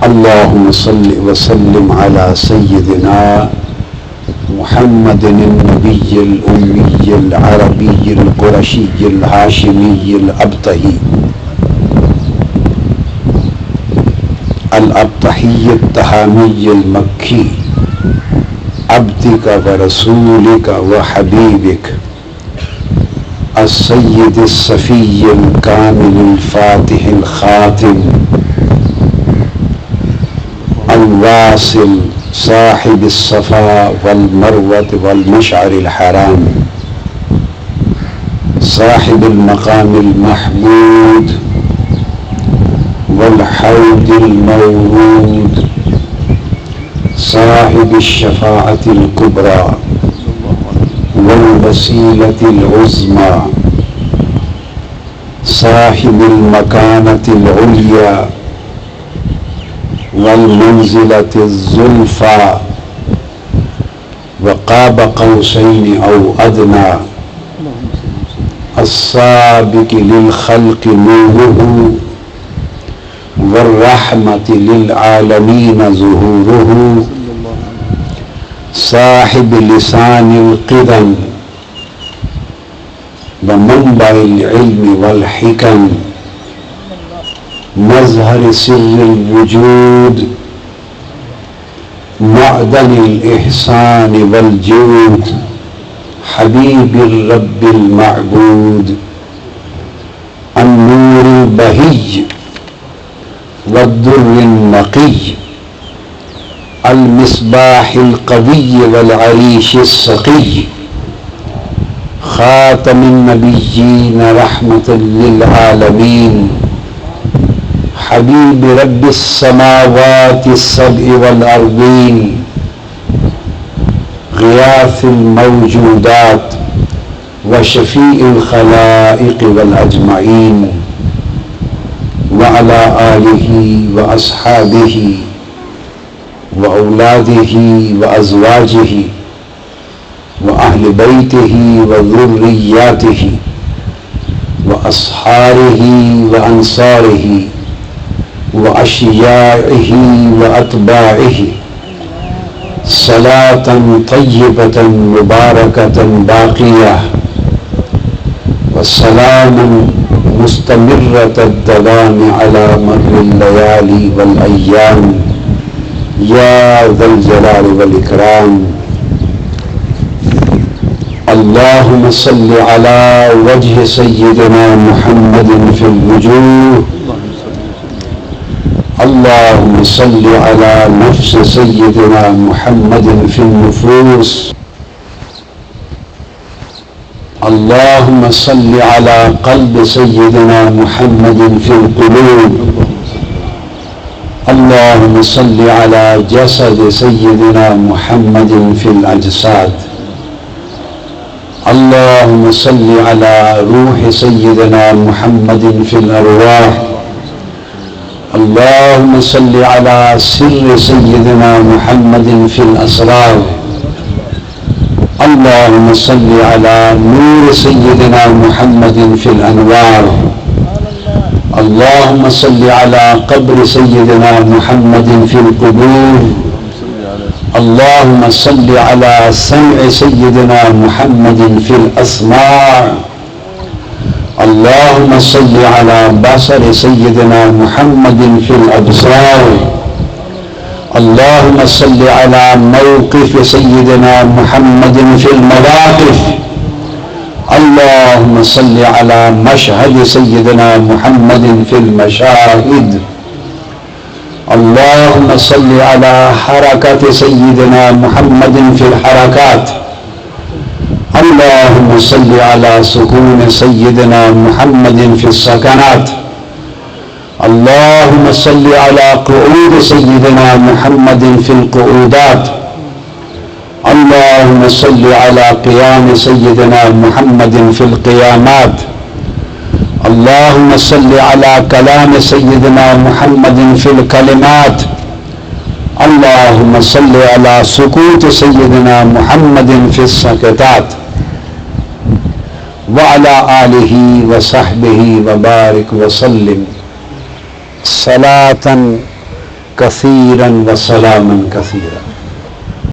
अल्लाहुम्मा सल्लि व सल्लिम अला सय्यिदिना मुहम्मदिन नबिय्यिल उम्मिय्यिल अरबिय्यिल कुरशिय्यिल हाशिमिय्यिल अब्तही अल अब्तहिय्यत तहामिय्यिल मक्की अब्दिका व रसूलिका व हबीबिक अस्सय्यिदिस सफिय्यिल कामिलिल फातिहिल खातिम अल-वासिल साहिबिस सफा वल मरवत वल मशअरिल हराम साहिबिल मकामिल महमूद वल हौदिल मौरूद साहिबिश शफाअतिल कुबरा वल वसीलतिल उज़्मा साहिबिल मकानतिल उलिया वल मंजिलतिज़ ज़ुल्फ़ा व क़ाब क़ौसैनि औ अदना अस्साबिक़ि लिल ख़ल्क़ि नूरुहु वर्रहमति लिल आलमीन ज़ुहूरुहु साहिब लिसानिल क़िदम व मंबइल इल्मि वल हिकम मज़हर सिर्रिल वुजूद मअदनिल इहसान वल जूद हबीबिर रब्बिल मअबूद अन्नूरिल बहिय्य वद्दुर्रिन नक़िय्य अल मिस्बाहिल क़विय्य वल अरीशिस सक़िय्य ख़ातमिन नबिय्यीन रहमतल लिल आलमीन हबीब रब्बिस समावाति सब'i वल अर्दीन ग़ियासिल मौजूदात व शफ़ीइल ख़लाइक़ वल अजमईन व अला आलिही व अस्हाबिही व औलादिही व अज़वाजिही व अहले बैतिही व ज़ुर्रिय्यातिही व अस्हारिही व अंसारिही व अशियाइही व अतबाइही सलातन तय्यबतन मुबारकतन बाक़ियह व सलामन मुस्तमिर्रतद दवाम अला मर्रिल लयाली वल अय्याम या ज़ल जलाल वल इकराम। अल्लाहुम्मा सल्लि अला वजहि सय्यिदिना मुहम्मदिन फिल वुजूह अल्लाहुम्मा सल्लि अला नफ्स सय्यिदिना मुहम्मदिन फिन नुफूस अल्लाहुम्मा सल्लि अला क़ल्ब सय्यिदिना मुहम्मदिन फिल क़ुलूब अल्लाहुम्मा सल्लि अला जसद सय्यिदिना मुहम्मदिन फिल अजसाद अल्लाहुम्मा सल्लि अला रूह सय्यिदिना मुहम्मदिन फिल अरवाह अल्लाहुम्मा सल्लि अला सिर्र सय्यिदिना मुहम्मदिन फिल असरार अल्लाहुम्मा सल्लि अला नूर सय्यिदिना मुहम्मदिन फिल अनवार अल्लाहुम्मा सल्लि अला क़ब्र सय्यिदिना मुहम्मदिन फिल क़ुबूर अल्लाहुम्मा सल्लि अला सम'i सय्यिदिना मुहम्मदिन फिल अस्मा' अल्लाहुम्मा सल्लि अला बसर सय्यिदिना मुहम्मदिन फिल अबसार अल्लाहुम्मा सल्लि अला मौक़िफ़ सय्यिदिना मुहम्मदिन फिल मवाक़िफ़ अल्लाहुम्मा सल्लि अला मशहद सय्यिदिना मुहम्मदिन फिल मशाहिद अल्लाहुम्मा सल्लि अला हरकत सय्यिदिना मुहम्मदिन फिल हरकात अल्लाहुम्मा सल्लि अला सुकून सय्यिदिना मुहम्मदिन फिस सकनात अल्लाहुम्मा सल्लि अला क़ुऊद सय्यिदिना मुहम्मदिन फिल क़ुऊदात अल्लाहुम्मा सल्लि अला क़ियाम सय्यिदिना मुहम्मदिन फिल क़ियामात अल्लाहुम्मा सल्लि अला कलाम सय्यिदिना मुहम्मदिन फिल कलिमात अल्लाहुम्मा सल्लि अला सुकूत सय्यिदिना मुहम्मदिन फिस सकतात व अला आलिही व सहबिही व बारिक व सल्लिम सलातन कसीरन व सलामन कसीरा।